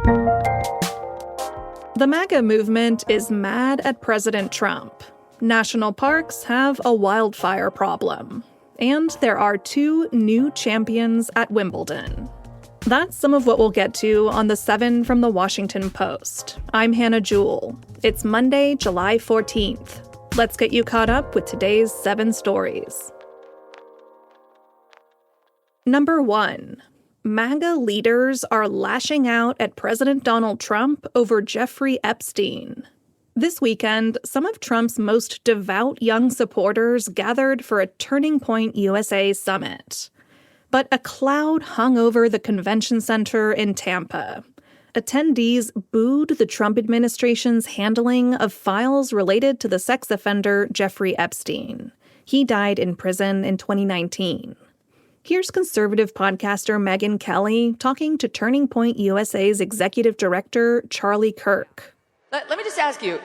The MAGA movement is mad at President Trump. National parks have a wildfire problem. And there are 2 new champions at Wimbledon. That's some of what we'll get to on the 7 from the Washington Post. I'm Hannah Jewell. It's Monday, July 14th. Let's get you caught up with today's 7 stories. Number 1. MAGA leaders are lashing out at President Donald Trump over Jeffrey Epstein. This weekend, some of Trump's most devout young supporters gathered for a Turning Point USA summit. But a cloud hung over the convention center in Tampa. Attendees booed the Trump administration's handling of files related to the sex offender Jeffrey Epstein. He died in prison in 2019. Here's conservative podcaster Megyn Kelly talking to Turning Point USA's executive director, Charlie Kirk. Let me just ask you,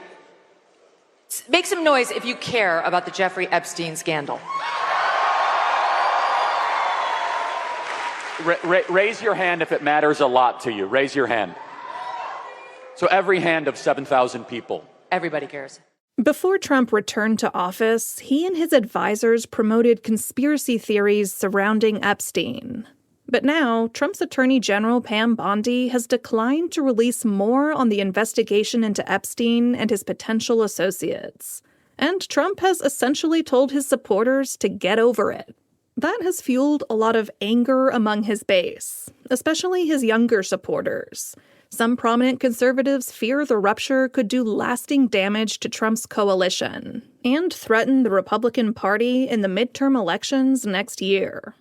make some noise if you care about the Jeffrey Epstein scandal. Raise your hand if it matters a lot to you. Raise your hand. So every hand of 7,000 people. Everybody cares. Before Trump returned to office, he and his advisors promoted conspiracy theories surrounding Epstein. But now, Trump's Attorney General Pam Bondi has declined to release more on the investigation into Epstein and his potential associates. And Trump has essentially told his supporters to get over it. That has fueled a lot of anger among his base, especially his younger supporters. Some prominent conservatives fear the rupture could do lasting damage to Trump's coalition and threaten the Republican Party in the midterm elections next year.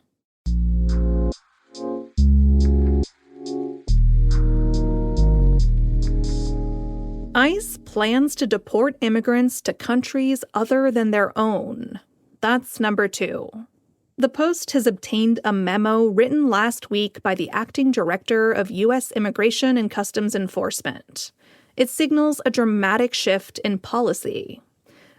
ICE plans to deport immigrants to countries other than their own. That's number 2. The Post has obtained a memo written last week by the acting director of U.S. Immigration and Customs Enforcement. It signals a dramatic shift in policy.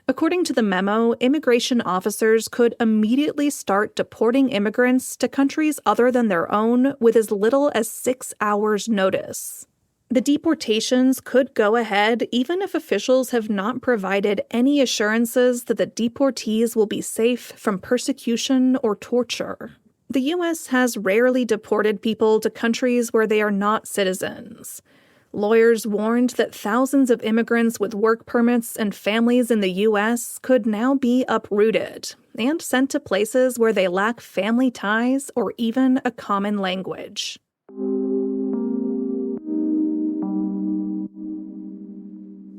According to the memo, immigration officers could immediately start deporting immigrants to countries other than their own with as little as 6 hours' notice. The deportations could go ahead even if officials have not provided any assurances that the deportees will be safe from persecution or torture. The U.S. has rarely deported people to countries where they are not citizens. Lawyers warned that thousands of immigrants with work permits and families in the U.S. could now be uprooted and sent to places where they lack family ties or even a common language.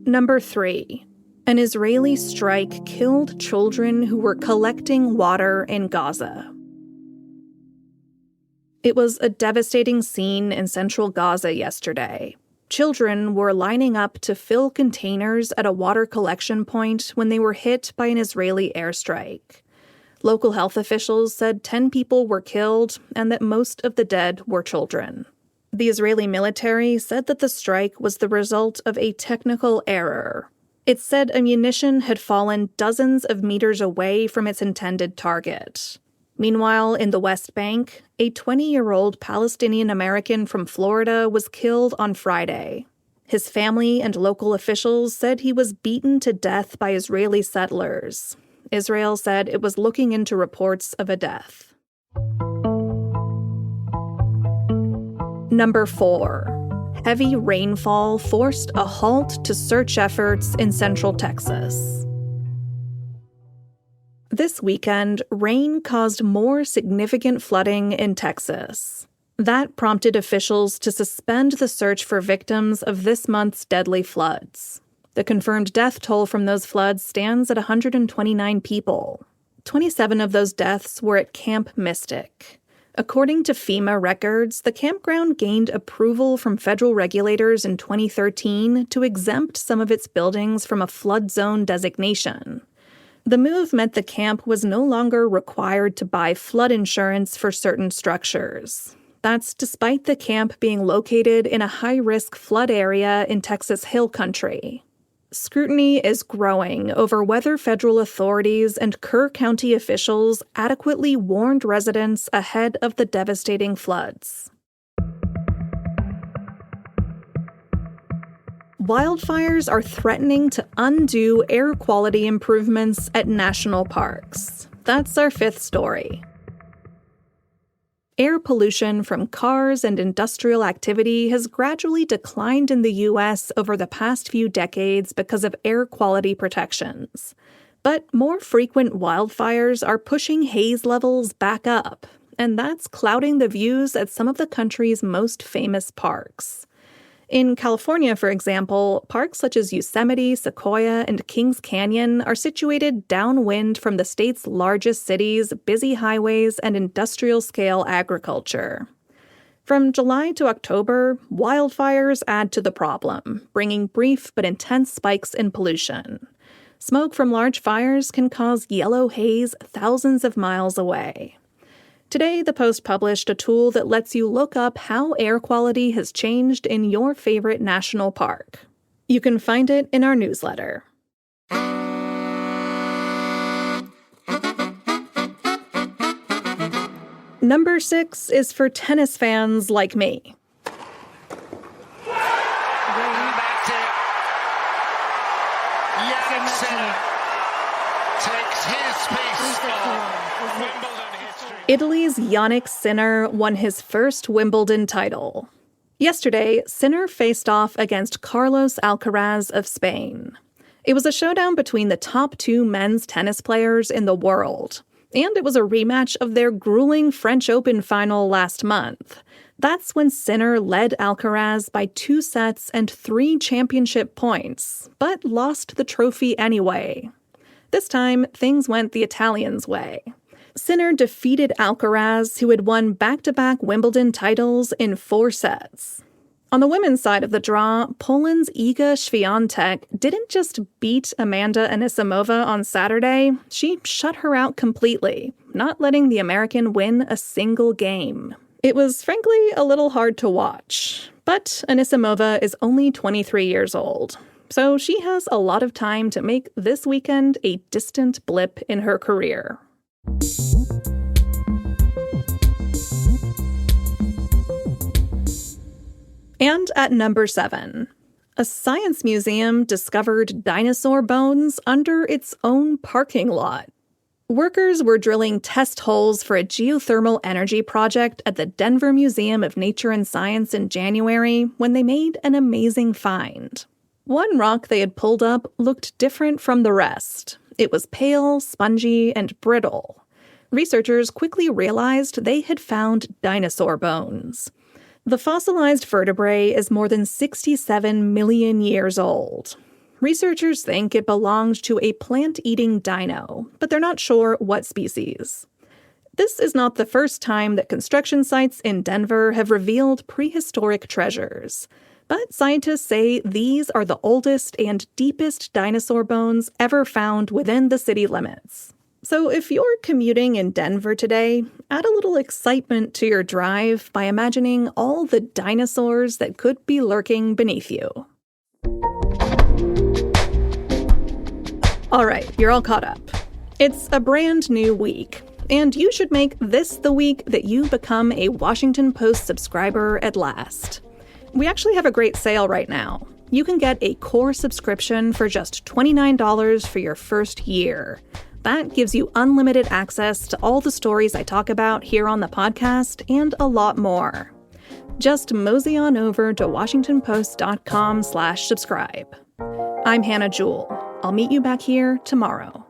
Number 3. An Israeli strike killed children who were collecting water in Gaza. It was a devastating scene in central Gaza yesterday. Children were lining up to fill containers at a water collection point when they were hit by an Israeli airstrike. Local health officials said 10 people were killed and that most of the dead were children. The Israeli military said that the strike was the result of a technical error. It said a munition had fallen dozens of meters away from its intended target. Meanwhile, in the West Bank, a 20-year-old Palestinian American from Florida was killed on Friday. His family and local officials said he was beaten to death by Israeli settlers. Israel said it was looking into reports of a death. Number 4. Heavy rainfall forced a halt to search efforts in central Texas. This weekend, rain caused more significant flooding in Texas. That prompted officials to suspend the search for victims of this month's deadly floods. The confirmed death toll from those floods stands at 129 people. 27 of those deaths were at Camp Mystic. According to FEMA records, the campground gained approval from federal regulators in 2013 to exempt some of its buildings from a flood zone designation. The move meant the camp was no longer required to buy flood insurance for certain structures. That's despite the camp being located in a high-risk flood area in Texas Hill Country. Scrutiny is growing over whether federal authorities and Kerr County officials adequately warned residents ahead of the devastating floods. Wildfires are threatening to undo air quality improvements at national parks. That's our fifth story. Air pollution from cars and industrial activity has gradually declined in the U.S. over the past few decades because of air quality protections. But more frequent wildfires are pushing haze levels back up, and that's clouding the views at some of the country's most famous parks. In California, for example, parks such as Yosemite, Sequoia, and Kings Canyon are situated downwind from the state's largest cities, busy highways, and industrial-scale agriculture. From July to October, wildfires add to the problem, bringing brief but intense spikes in pollution. Smoke from large fires can cause yellow haze thousands of miles away. Today, the Post published a tool that lets you look up how air quality has changed in your favorite national park. You can find it in our newsletter. Number 6 is for tennis fans like me. Jannik Sinner takes his piece of Wimbledon history. Italy's Jannik Sinner won his first Wimbledon title. Yesterday, Sinner faced off against Carlos Alcaraz of Spain. It was a showdown between the top 2 men's tennis players in the world, and it was a rematch of their grueling French Open final last month. That's when Sinner led Alcaraz by 2 sets and 3 championship points, but lost the trophy anyway. This time, things went the Italians' way. Sinner defeated Alcaraz, who had won back-to-back Wimbledon titles in 4 sets. On the women's side of the draw, Poland's Iga Świątek didn't just beat Amanda Anisimova on Saturday, she shut her out completely, not letting the American win a single game. It was frankly a little hard to watch, but Anisimova is only 23 years old, so she has a lot of time to make this weekend a distant blip in her career. And at number 7, a science museum discovered dinosaur bones under its own parking lot. Workers were drilling test holes for a geothermal energy project at the Denver Museum of Nature and Science in January when they made an amazing find. One rock they had pulled up looked different from the rest. It was pale, spongy, and brittle. Researchers quickly realized they had found dinosaur bones. The fossilized vertebrae is more than 67 million years old. Researchers think it belonged to a plant-eating dino, but they're not sure what species. This is not the first time that construction sites in Denver have revealed prehistoric treasures, but scientists say these are the oldest and deepest dinosaur bones ever found within the city limits. So if you're commuting in Denver today, add a little excitement to your drive by imagining all the dinosaurs that could be lurking beneath you. All right, you're all caught up. It's a brand new week, and you should make this the week that you become a Washington Post subscriber at last. We actually have a great sale right now. You can get a core subscription for just $29 for your first year. That gives you unlimited access to all the stories I talk about here on the podcast and a lot more. Just mosey on over to WashingtonPost.com/subscribe. I'm Hannah Jewell. I'll meet you back here tomorrow.